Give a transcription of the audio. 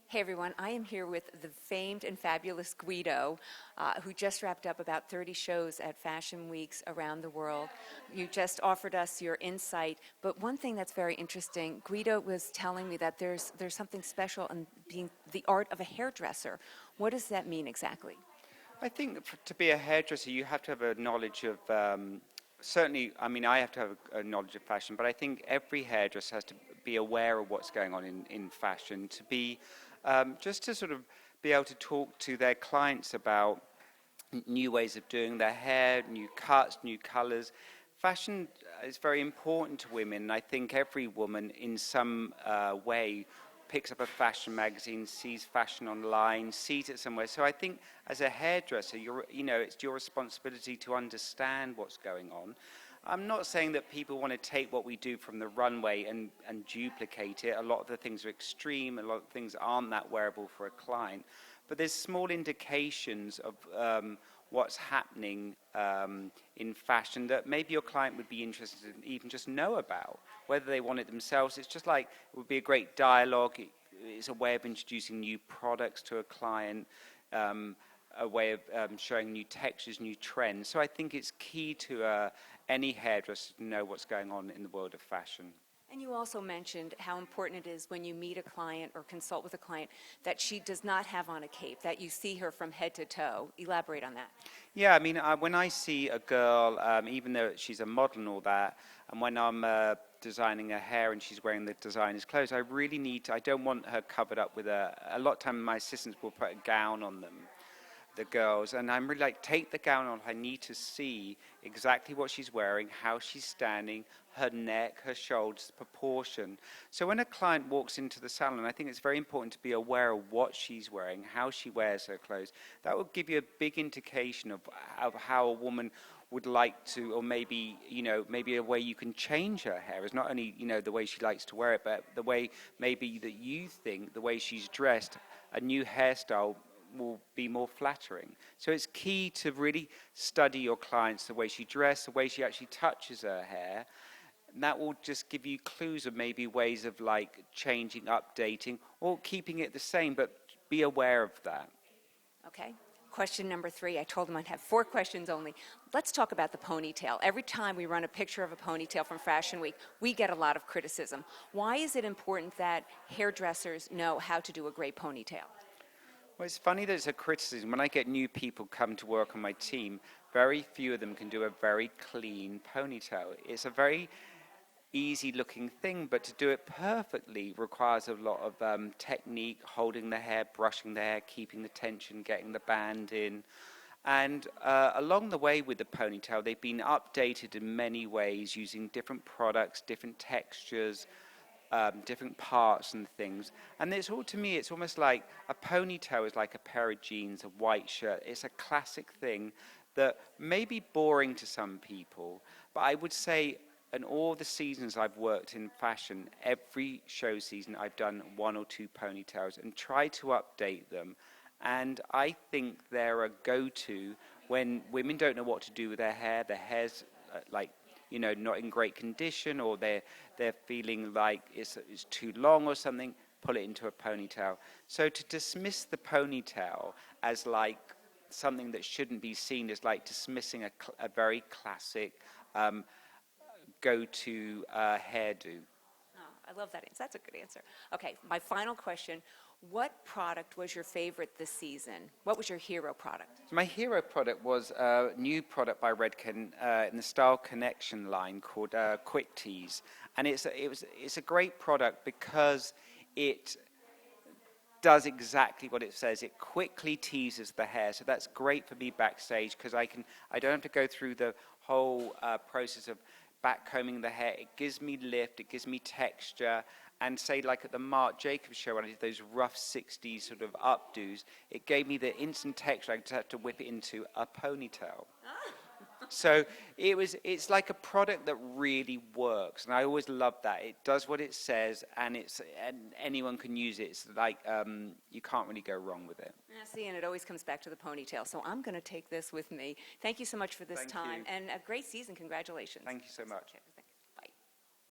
Hey everyone, I am here with the famed and fabulous Guido, who just wrapped up about 30 shows at Fashion Weeks around the world. You just offered us your insight, but one thing that's very interesting, Guido was telling me that there's something special in being the art of a hairdresser. What does that mean exactly? I think to be a hairdresser, you have to have a knowledge of, certainly, I mean, I have to have a knowledge of fashion, but I think every hairdresser has to be aware of what's going on in fashion, to be, just to sort of be able to talk to their clients about new ways of doing their hair, new cuts, new colors. Fashion is very important to women, and I think every woman in some way picks up a fashion magazine, sees fashion online, sees it somewhere. So I think as a hairdresser, it's your responsibility to understand what's going on. I'm not saying that people want to take what we do from the runway and duplicate it. A lot of the things are extreme, a lot of things aren't that wearable for a client. But there's small indications of what's happening in fashion that maybe your client would be interested in even just know about. Whether they want it themselves, it's just like it would be a great dialogue. It's a way of introducing new products to a client, a way of showing new textures, new trends. So I think it's key to any hairdresser to know what's going on in the world of fashion. And you also mentioned how important it is when you meet a client or consult with a client that she does not have on a cape, that you see her from head to toe. Elaborate on that. Yeah, I mean, when I see a girl, even though she's a model and all that, and when I'm designing her hair and she's wearing the designer's clothes, I don't want her covered up with a lot of time my assistants will put a gown on them, the girls, and I'm really like, take the gown on. I need to see exactly what she's wearing, how she's standing, her neck, her shoulders, proportion. So when a client walks into the salon, I think it's very important to be aware of what she's wearing, how she wears her clothes. That will give you a big indication of how a woman would like to, or maybe a way you can change her hair is not only the way she likes to wear it, but the way maybe that you think the way she's dressed, a new hairstyle will be more flattering. So it's key to really study your clients, the way she dresses, the way she actually touches her hair. And that will just give you clues of maybe ways of like changing, updating, or keeping it the same, but be aware of that. Okay. Question number 3. I told them I'd have 4 questions only. Let's talk about the ponytail. Every time we run a picture of a ponytail from Fashion Week, we get a lot of criticism. Why is it important that hairdressers know how to do a great ponytail? Well, it's funny that it's a criticism. When I get new people come to work on my team, very few of them can do a very clean ponytail. It's a very easy looking thing, but to do it perfectly requires a lot of technique, holding the hair, brushing the hair, keeping the tension, getting the band in. And along the way with the ponytail, they've been updated in many ways using different products, different textures, different parts and things. And it's all, to me, it's almost like a ponytail is like a pair of jeans, a white shirt. It's a classic thing that may be boring to some people, but I would say in all the seasons I've worked in fashion, every show season I've done 1 or 2 ponytails and tried to update them. And I think they're a go-to when women don't know what to do with their hair's not in great condition, or they're feeling like it's too long or something, pull it into a ponytail. So to dismiss the ponytail as like something that shouldn't be seen is like dismissing a very classic go-to hairdo. Oh, I love that answer. That's a good answer. Okay, my final question. What product was your favorite this season? What was your hero product? My hero product was a new product by Redken in the Style Connection line called Quick Tease. And it's a great product because it does exactly what it says. It quickly teases the hair. So that's great for me backstage because I don't have to go through the whole process of back combing the hair. It gives me lift, it gives me texture. And say like at the Marc Jacobs show when I did those rough 60s sort of updos, it gave me the instant texture. I just had to whip it into a ponytail. So it's like a product that really works, and I always love that. It does what it says, and anyone can use it. It's like you can't really go wrong with it. Yeah, see, and it always comes back to the ponytail. So I'm going to take this with me. Thank you so much for this time, and a great season. Congratulations. Thank you so much.